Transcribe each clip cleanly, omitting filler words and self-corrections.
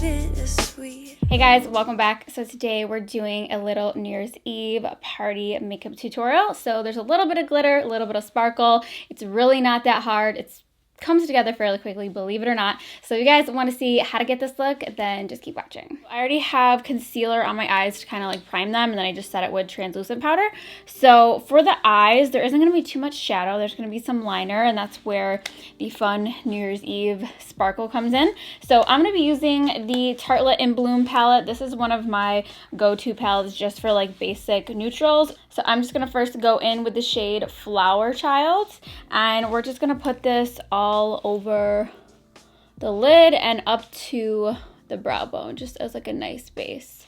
bittersweet. Hey guys, welcome back. So today we're doing a little New Year's Eve party makeup tutorial. So there's a little bit of glitter, a little bit of sparkle. It's really not that hard. It comes together fairly quickly, believe it or not. So if you guys want to see how to get this look, then just keep watching. I already have concealer on my eyes to kind of like prime them, and then I just set it with translucent powder. So for the eyes, there isn't going to be too much shadow. There's going to be some liner, and that's where the fun New Year's Eve sparkle comes in. So I'm going to be using the Tartelette in Bloom palette. This is one of my go-to palettes just for like basic neutrals. So I'm just going to first go in with the shade Flower Child, and we're just going to put this all over the lid and up to the brow bone, just as like a nice base.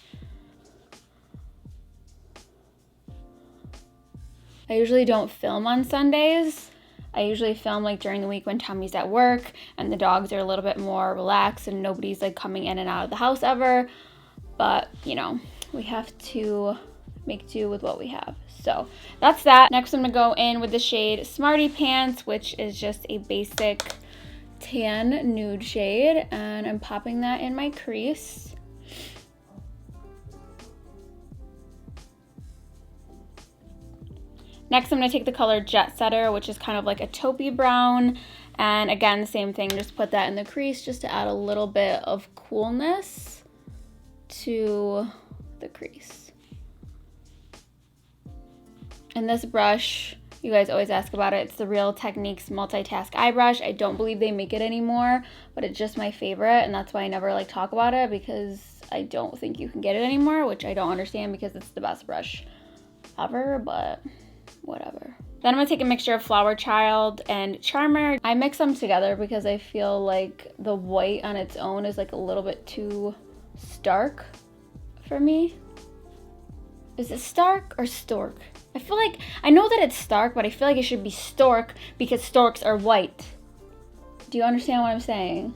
I usually don't film on Sundays. I usually film like during the week when Tommy's at work and the dogs are a little bit more relaxed and nobody's like coming in and out of the house ever. But, you know, we have to make do with what we have. So that's that. Next I'm gonna go in with the shade Smarty Pants, which is just a basic tan nude shade, and I'm popping that in my crease. Next I'm gonna take the color Jet Setter, which is kind of like a taupey brown, and again the same thing, just put that in the crease just to add a little bit of coolness to the crease. And this brush, you guys always ask about it. It's the Real Techniques Multitask Eye Brush. I don't believe they make it anymore, but it's just my favorite, and that's why I never like talk about it, because I don't think you can get it anymore, which I don't understand because it's the best brush ever, but whatever. Then I'm gonna take a mixture of Flower Child and Charmer. I mix them together because I feel like the white on its own is like a little bit too stark for me. Is it stark or stork? I feel like, I know that it's stark, but I feel like it should be stork because storks are white. Do you understand what I'm saying?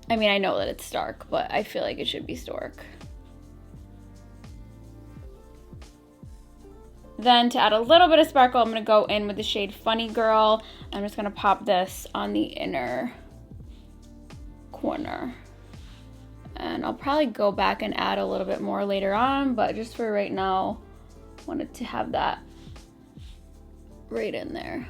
I mean, I know that it's stark, but I feel like it should be stork. Then to add a little bit of sparkle, I'm gonna go in with the shade Funny Girl. I'm just gonna pop this on the inner corner. And I'll probably go back and add a little bit more later on, but just for right now, wanted to have that right in there.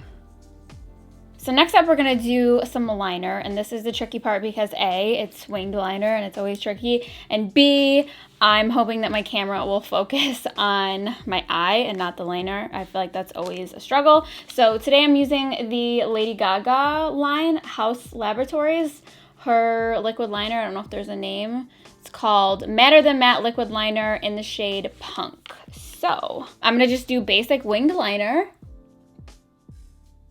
So next up, we're gonna do some liner, and this is the tricky part because A, it's winged liner and it's always tricky, and B, I'm hoping that my camera will focus on my eye and not the liner. I feel like that's always a struggle. So today I'm using the Lady Gaga line, House Laboratories. Her liquid liner, I don't know if there's a name. It's called Madder Than Matte Liquid Liner in the shade Punk. So I'm gonna just do basic winged liner.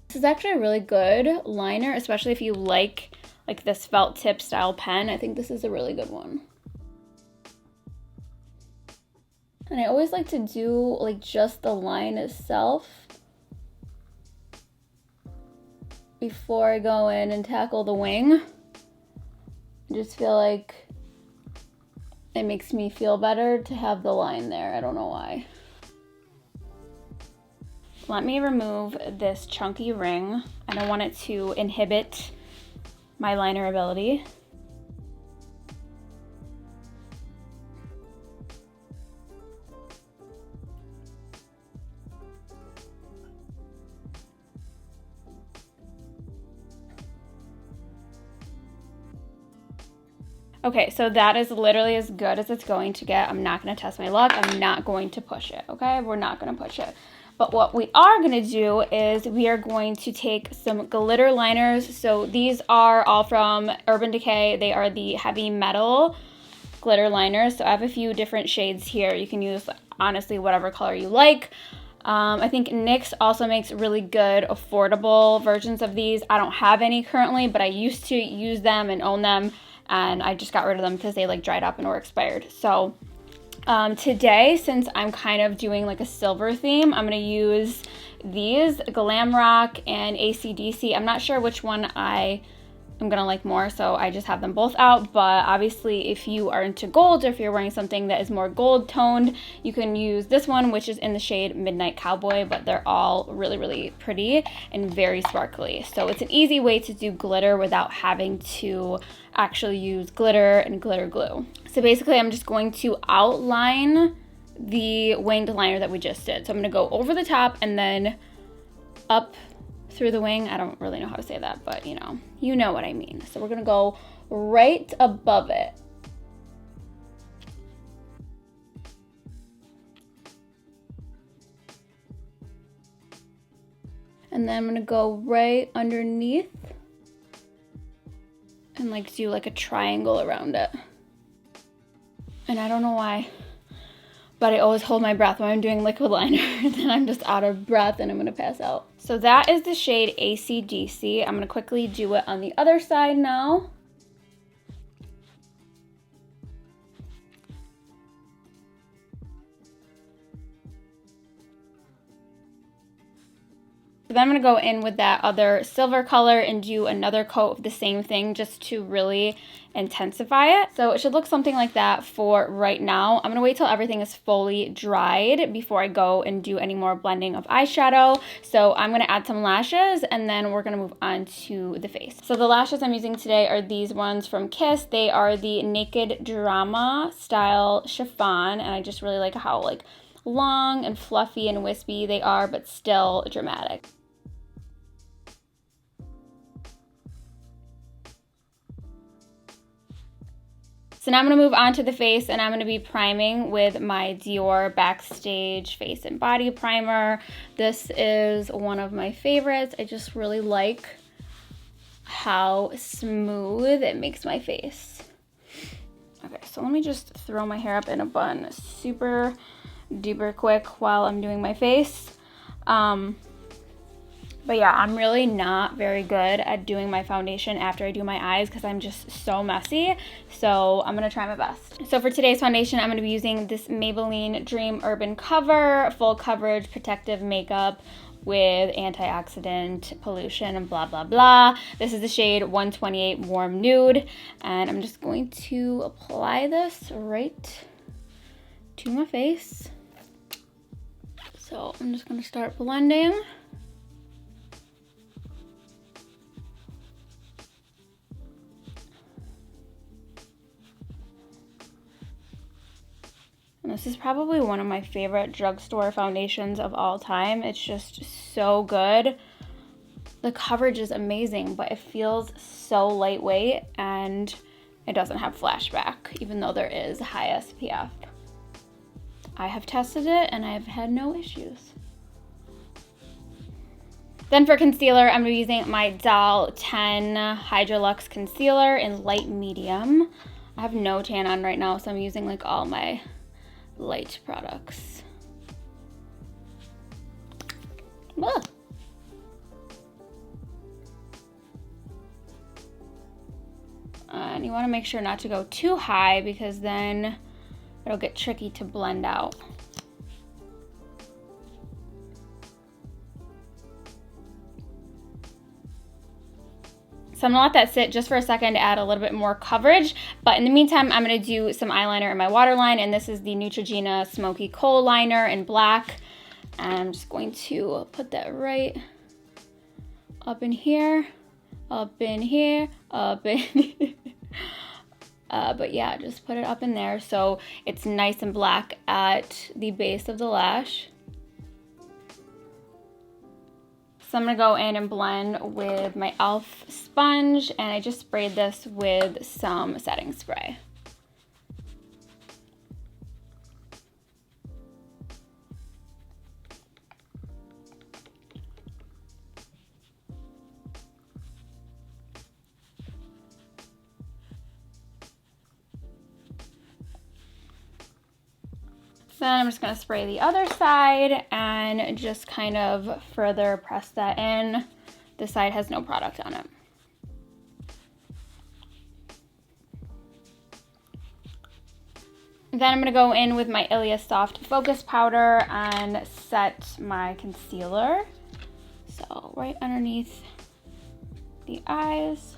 This is actually a really good liner, especially if you like this felt tip style pen. I think this is a really good one. And I always like to do like just the line itself before I go in and tackle the wing. I just feel like it makes me feel better to have the line there. I don't know why. Let me remove this chunky ring. I don't want it to inhibit my liner ability. Okay, so that is literally as good as it's going to get. I'm not gonna test my luck. I'm not going to push it, okay? We're not gonna push it. But what we are gonna do is we are going to take some glitter liners. So these are all from Urban Decay. They are the heavy metal glitter liners. So I have a few different shades here. You can use, honestly, whatever color you like. I think NYX also makes really good affordable versions of these. I don't have any currently, but I used to use them and own them, and I just got rid of them because they like dried up and were expired. So today, since I'm kind of doing like a silver theme, I'm gonna use these, GLAMROCK and ACDC. I'm not sure which one I I'm gonna like more, so I just have them both out. But obviously if you are into gold, or if you're wearing something that is more gold toned, you can use this one, which is in the shade Midnight Cowboy, but they're all really, really pretty and very sparkly. So it's an easy way to do glitter without having to actually use glitter and glitter glue. So basically I'm just going to outline the winged liner that we just did. So I'm gonna go over the top and then up through the wing. I don't really know how to say that, but you know what I mean. So we're gonna go right above it. And then I'm gonna go right underneath and like do like a triangle around it. And I don't know why, but I always hold my breath when I'm doing liquid liner, and then I'm just out of breath and I'm gonna pass out. So that is the shade AC/DC. I'm gonna quickly do it on the other side now. So then I'm gonna go in with that other silver color and do another coat of the same thing just to really intensify it. So it should look something like that for right now. I'm gonna wait till everything is fully dried before I go and do any more blending of eyeshadow. So I'm gonna add some lashes and then we're gonna move on to the face. So the lashes I'm using today are these ones from Kiss. They are the Naked Drama style chiffon, and I just really like how like long and fluffy and wispy they are, but still dramatic. So now I'm going to move on to the face, and I'm going to be priming with my Dior Backstage Face and Body Primer. This is one of my favorites. I just really like how smooth it makes my face. Okay, so let me just throw my hair up in a bun super duper quick while I'm doing my face. But yeah, I'm really not very good at doing my foundation after I do my eyes because I'm just so messy. So I'm gonna try my best. So for today's foundation, I'm gonna be using this Maybelline Dream Urban Cover Full Coverage Protective Makeup with antioxidant, pollution, and blah, blah, blah. This is the shade 128 Warm Nude. And I'm just going to apply this right to my face. So I'm just gonna start blending. And this is probably one of my favorite drugstore foundations of all time. It's just so good. The coverage is amazing, but it feels so lightweight and it doesn't have flashback, even though there is high SPF. I have tested it and I have had no issues. Then for concealer, I'm gonna be using my Doll 10 HYDRALUX concealer in light medium. I have no tan on right now, so I'm using like all my light products. Ugh. And you want to make sure not to go too high because then it'll get tricky to blend out. So I'm gonna let that sit just for a second to add a little bit more coverage. But in the meantime, I'm gonna do some eyeliner in my waterline, and this is the Neutrogena Smoky Kohl Liner in black. And I'm just going to put that right up in here, up in here, up in here. But yeah, just put it up in there so it's nice and black at the base of the lash. So I'm gonna go in and blend with my e.l.f. sponge, and I just sprayed this with some setting spray. Then I'm just gonna spray the other side and just kind of further press that in. This side has no product on it. Then I'm gonna go in with my ILIA Soft Focus Powder and set my concealer. So right underneath the eyes.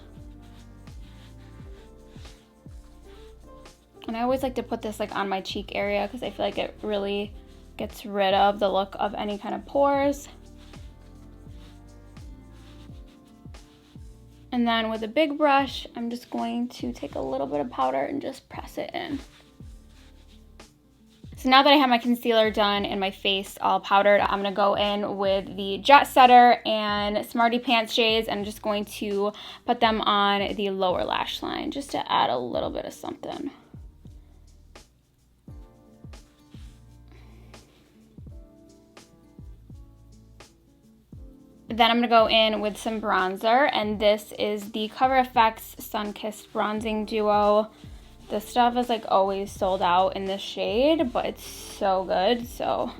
And I always like to put this like on my cheek area because I feel like it really gets rid of the look of any kind of pores. And then with a big brush, I'm just going to take a little bit of powder and just press it in. So now that I have my concealer done and my face all powdered, I'm gonna go in with the Jet Setter and Smarty Pants shades, and I'm just going to put them on the lower lash line just to add a little bit of something. Then I'm gonna go in with some bronzer, and this is the COVERFX Sun-Kissed Bronzing Duo. This stuff is like always sold out in this shade, but it's so good. So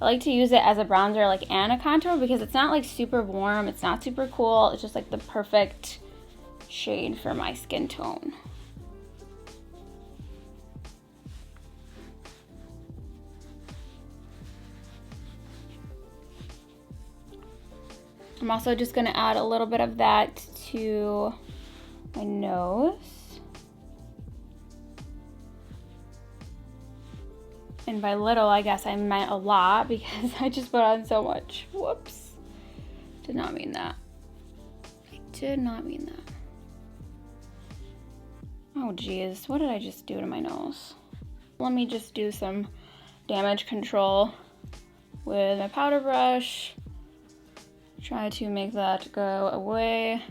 I like to use it as a bronzer like and a contour because it's not like super warm, it's not super cool, it's just like the perfect shade for my skin tone. I'm also just gonna add a little bit of that to my nose. And by little, I guess I meant a lot because I just put on so much. Whoops. Did not mean that. I did not mean that. Oh geez, what did I just do to my nose? Let me just do some damage control with my powder brush. Try to make that go away.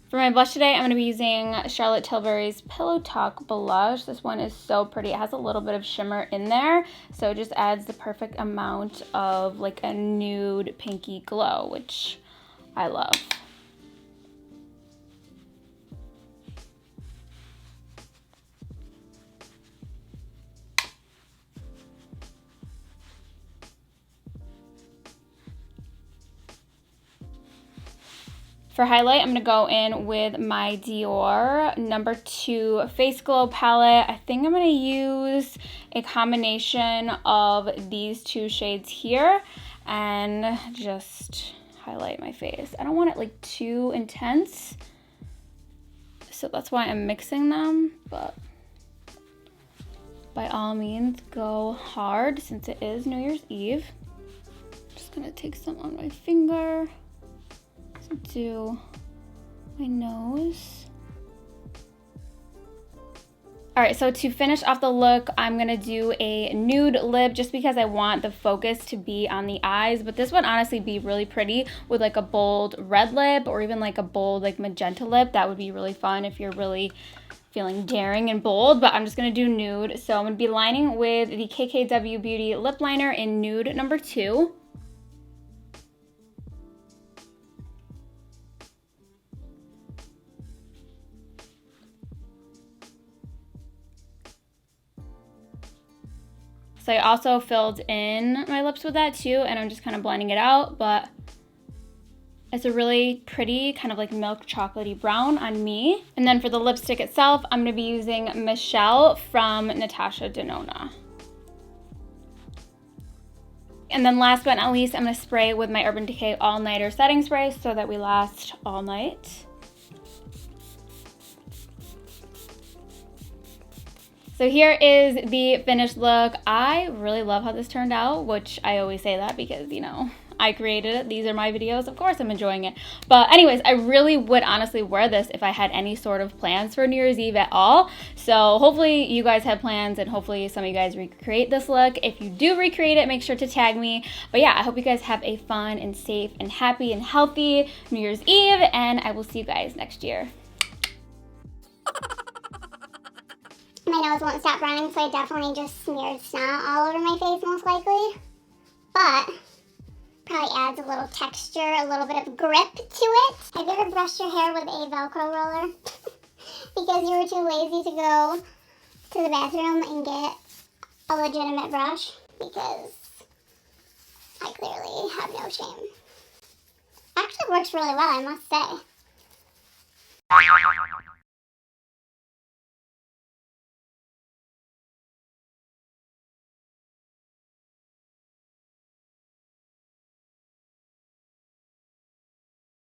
For my blush today, I'm going to be using Charlotte Tilbury's Pillow Talk blush. This one is so pretty. It has a little bit of shimmer in there, so it just adds the perfect amount of like a nude pinky glow, which I love. For highlight, I'm gonna go in with my Dior No. 2 Face Glow palette. I think I'm gonna use a combination of these two shades here and just highlight my face. I don't want it like too intense, so that's why I'm mixing them, but by all means go hard since it is New Year's Eve. Just gonna take some on my finger. Do my nose. All right, so to finish off the look, I'm gonna do a nude lip just because I want the focus to be on the eyes, but this would honestly be really pretty with like a bold red lip or even like a bold like magenta lip. That would be really fun if you're really feeling daring and bold, but I'm just gonna do nude. So I'm gonna be lining with the KKW Beauty lip liner in nude No. 2. So I also filled in my lips with that too, and I'm just kind of blending it out, but it's a really pretty kind of like milk chocolatey brown on me. And then for the lipstick itself, I'm gonna be using Michelle from NATASHA DENONA. And then last but not least, I'm gonna spray with my Urban Decay All Nighter Setting Spray so that we last all night. So here is the finished look. I really love how this turned out, which I always say that because, you know, I created it. These are my videos. Of course I'm enjoying it. But anyways, I really would honestly wear this if I had any sort of plans for New Year's Eve at all. So hopefully you guys have plans and hopefully some of you guys recreate this look. If you do recreate it, make sure to tag me. But yeah, I hope you guys have a fun and safe and happy and healthy New Year's Eve, and I will see you guys next year. My nose won't stop running, so I definitely just smeared snot all over my face most likely. But probably adds a little texture, a little bit of grip to it. Have you ever brushed your hair with a Velcro roller? Because you were too lazy to go to the bathroom and get a legitimate brush? Because I clearly have no shame. Actually works really well, I must say.